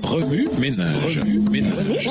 Remue ménage. Remue ménage.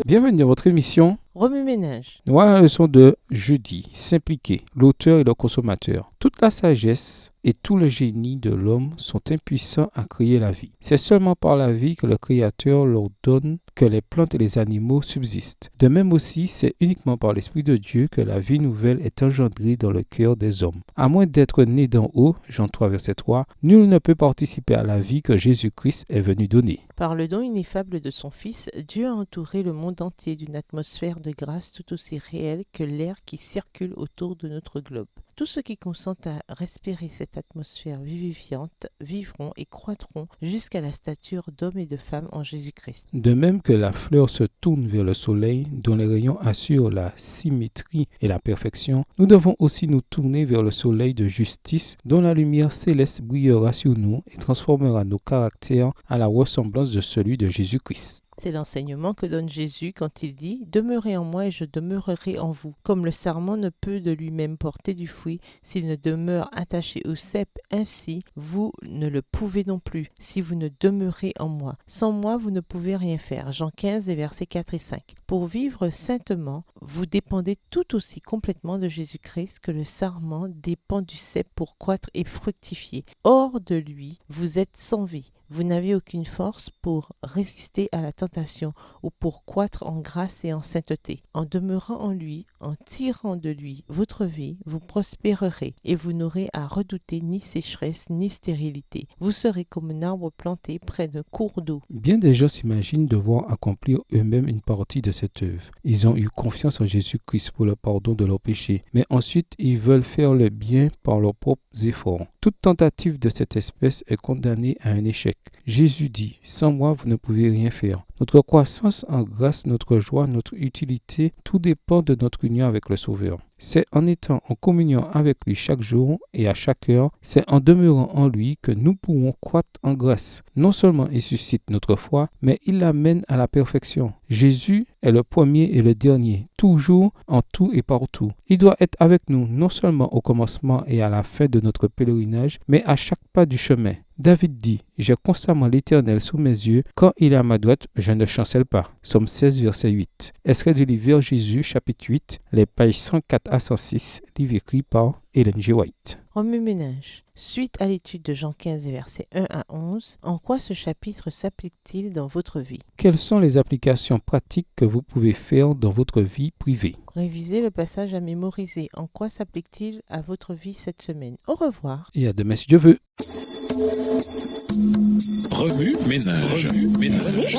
Bienvenue dans votre émission Remue-ménage. Voilà la leçon de jeudi. S'impliquer, l'auteur et le consommateur. Toute la sagesse et tout le génie de l'homme sont impuissants à créer la vie. C'est seulement par la vie que le Créateur leur donne que les plantes et les animaux subsistent. De même aussi, c'est uniquement par l'Esprit de Dieu que la vie nouvelle est engendrée dans le cœur des hommes. À moins d'être né d'en haut, Jean 3, verset 3, nul ne peut participer à la vie que Jésus-Christ est venu donner. Par le don ineffable de son Fils, Dieu a entouré le monde entier d'une atmosphère de grâce tout aussi réelle que l'air qui circule autour de notre globe. Tous ceux qui consentent à respirer cette atmosphère vivifiante vivront et croîtront jusqu'à la stature d'hommes et de femmes en Jésus-Christ. De même que la fleur se tourne vers le soleil, dont les rayons assurent la symétrie et la perfection, nous devons aussi nous tourner vers le soleil de justice, dont la lumière céleste brillera sur nous et transformera nos caractères à la ressemblance de celui de Jésus-Christ. C'est l'enseignement que donne Jésus quand il dit « Demeurez en moi et je demeurerai en vous ». Comme le sarment ne peut de lui-même porter du fruit s'il ne demeure attaché au cep, ainsi vous ne le pouvez non plus si vous ne demeurez en moi. Sans moi, vous ne pouvez rien faire. Jean 15, versets 4 et 5. Pour vivre saintement, vous dépendez tout aussi complètement de Jésus-Christ que le sarment dépend du cep pour croître et fructifier. Hors de lui, vous êtes sans vie. Vous n'avez aucune force pour résister à la tentation ou pour croître en grâce et en sainteté. En demeurant en lui, en tirant de lui votre vie, vous prospérerez et vous n'aurez à redouter ni sécheresse ni stérilité. Vous serez comme un arbre planté près d'un cours d'eau. Bien des gens s'imaginent devoir accomplir eux-mêmes une partie de cette œuvre. Ils ont eu confiance en Jésus-Christ pour le pardon de leurs péchés, mais ensuite ils veulent faire le bien par leurs propres efforts. Toute tentative de cette espèce est condamnée à un échec. Jésus dit, sans moi vous ne pouvez rien faire. Notre croissance en grâce, notre joie, notre utilité, tout dépend de notre union avec le Sauveur. C'est en étant en communion avec lui chaque jour et à chaque heure, c'est en demeurant en lui que nous pourrons croître en grâce. Non seulement il suscite notre foi, mais il l'amène à la perfection. Jésus est le premier et le dernier, toujours, en tout et partout. Il doit être avec nous non seulement au commencement et à la fin de notre pèlerinage, mais à chaque pas du chemin. David dit, « J'ai constamment l'Éternel sous mes yeux, quand il est à ma droite, je ne chancelle pas. » Psaume 16, verset 8. Extrait du livre Vers Jésus, chapitre 8, les pages 104 à 106, livre écrit par Ellen G. White. Remue-ménage. Suite à l'étude de Jean 15, versets 1 à 11, en quoi ce chapitre s'applique-t-il dans votre vie? Quelles sont les applications pratiques que vous pouvez faire dans votre vie privée? Révisez le passage à mémoriser. En quoi s'applique-t-il à votre vie cette semaine? Au revoir. Et à demain si Dieu veut. Remue ménage. Remue ménage.